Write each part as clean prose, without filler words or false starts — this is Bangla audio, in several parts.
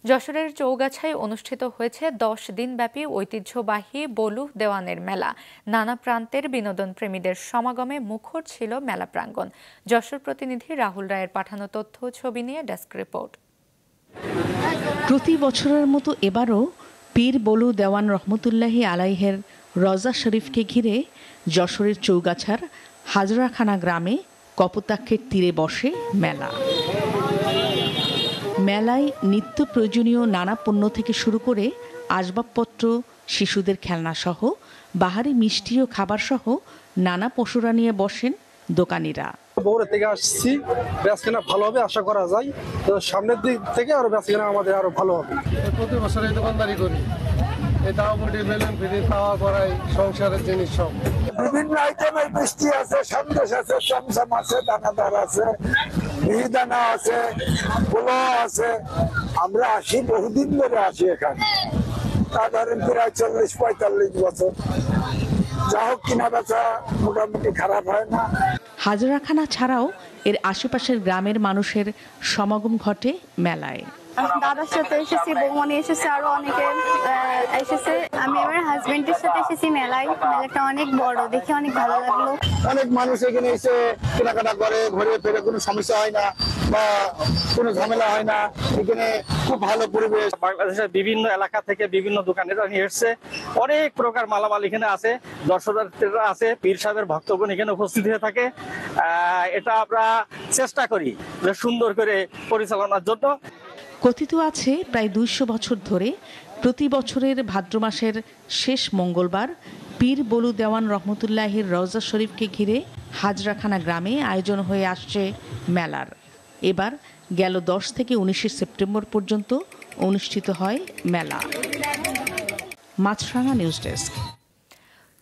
যশোরের চৌগাছায় অনুষ্ঠিত হয়েছে 10 দিনব্যাপী ঐতিহ্যবাহী বলু দেওয়ানের মেলা। নানা প্রান্তের বিনোদন প্রেমীদের সমাগমে মুখর ছিল মেলা প্রাঙ্গণ। যশোর প্রতিনিধি রাহুল রায়ের পাঠানো তথ্য ছবি নিয়ে ডেস্ক রিপোর্ট। প্রতি বছরের মতো এবারও পীর বলু দেওয়ান রহমতুল্লাহি আলাইহের রজা শরীফকে ঘিরে যশোরের চৌগাছার হাজরাখানা গ্রামে কপোতাক্ষের তীরে বসে মেলা। মেলায় নিত্য প্রয়োজনীয় নানা পণ্য থেকে শুরু করে আসবাবপত্র, শিশুদের খেলনাসহ বাহারি মিষ্টি ও খাবারসহ নানা পশুরা নিয়ে বসেন দোকানিরা। বগুড়া থেকে আসছি, বেচাকেনা ভালো হবে আশা করা যায়। তো সামনের দিক থেকে আরো বেচাকেনা আমাদের আরো ভালো হবে। প্রতি বছর এই দোকানদারি করি, এটাও মোটি বেলুন ফিরি খাওয়া করাই সংসারের জিনিস সব। বিভিন্ন আইটেমের মিষ্টি আছে, সন্দেশ আছে, চমচম আছে, দানাদার আছে, মিহিদানা আছে, পোলাও আছে। আমরা আসি, বহুদিন ধরে আসি এখানে, তা ধরেন প্রায় 40-45 বছর। যা হোক, কিনা বেচা মোটামুটি খারাপ হয় না। হাজরাখানা ছাড়াও এর আশেপাশের গ্রামের মানুষের সমাগম ঘটে মেলায়। দাদার সাথে এসেছি, বৌমনি এসেছে, আরো অনেকে এসেছে। আমি আমার হাজবেন্ডের সাথে এসেছি মেলায়। মেলাটা অনেক বড়, দেখে অনেক ভালো লাগলো। অনেক মানুষ এখানে এসে কেনাকাটা করে, ঘুরে ফিরে, কোনো সমস্যা হয় না বা কোনো ঝামেলা হয় না। এখানে খুব ভালো পরিবেশ। বাংলাদেশের বিভিন্ন এলাকা থেকে বিভিন্ন দোকানেরা নিয়ে এসছে, অনেক প্রকার মালামাল এখানে আছে। দর্শনার্থীরা আছে, পীর সাহেবের ভক্তগণ এখানে উপস্থিত হয়ে থাকে। এটা আমরা চেষ্টা করি যে সুন্দর করে পরিচালনার জন্য। কথিত আছে প্রায় 200 বছর ধরে প্রতি বছরের ভাদ্র মাসের শেষ মঙ্গলবার পীর বলু দেওয়ান রহমতুল্লাহির রওজা শরীফকে ঘিরে হাজরাখানা গ্রামে আয়োজন হয়ে আসছে মেলার। এবার গেল 10 থেকে 19 সেপ্টেম্বর পর্যন্ত অনুষ্ঠিত হয় মেলা। মাছরাঙা নিউজ ডেস্ক।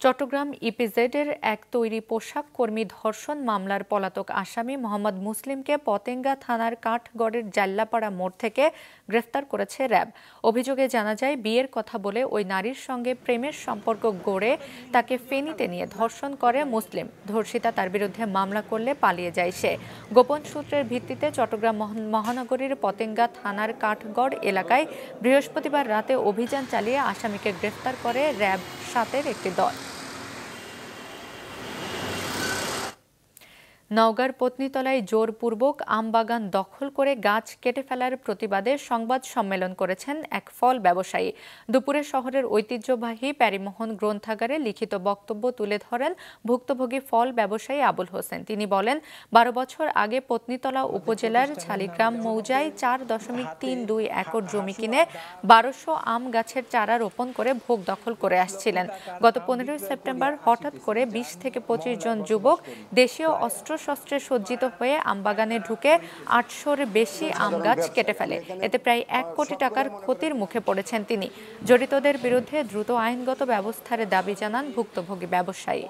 চট্টগ্রাম ইপিজেডের এক তৈরি পোশাক কর্মী ধর্ষণ মামলার পলাতক আসামি মোহাম্মদ মুসলিমকে পতেঙ্গা থানার কাঠগড়ের জাল্লাপাড়া মোড় থেকে গ্রেফতার করেছে র্যাব। অভিযোগে জানা যায়, বিয়ের কথা বলে ওই নারীর সঙ্গে প্রেমের সম্পর্ক গড়ে তাকে ফেনীতে নিয়ে ধর্ষণ করে মুসলিম। ধর্ষিতা তার বিরুদ্ধে মামলা করলে পালিয়ে যায় সে। গোপন সূত্রের ভিত্তিতে চট্টগ্রাম মহানগরীর পতেঙ্গা থানার কাঠগড় এলাকায় বৃহস্পতিবার রাতে অভিযান চালিয়ে আসামিকে গ্রেফতার করে র্যাব 7-এর একটি দল। নওগাঁর পত্নীতলায় জোরপূর্বক আমবাগান দখল করে গাছ কেটে ফেলার প্রতিবাদে সংবাদ সম্মেলন করেছেন এক ফল ব্যবসায়ী। দুপুরে শহরের ঐতিহ্যবাহী প্যারিমোহন গ্রন্থাগারে লিখিত বক্তব্য তুলে ধরেন ভুক্তভোগী ফল ব্যবসায়ী আবুল হোসেন। তিনি বলেন, 12 বছর আগে পত্নীতলা উপজেলার ছালিগ্রাম মৌজায় 4.32 একর জমি কিনে 1200 আম গাছের চারা রোপণ করে ভোগ দখল করে আসছিলেন। গত 15 সেপ্টেম্বর হঠাৎ করে 20 থেকে 25 জন যুবক দেশীয় অস্ত্রশস্ত্রে সজ্জিত হয়ে আমবাগানে ঢুকে 800-র বেশি আম গাছ কেটে ফেলে। এতে প্রায় 1 কোটি টাকার ক্ষতির মুখে পড়েছেন তিনি। জড়িতদের বিরুদ্ধে দ্রুত আইনগত ব্যবস্থার দাবি জানান ভুক্তভোগী ব্যবসায়ী।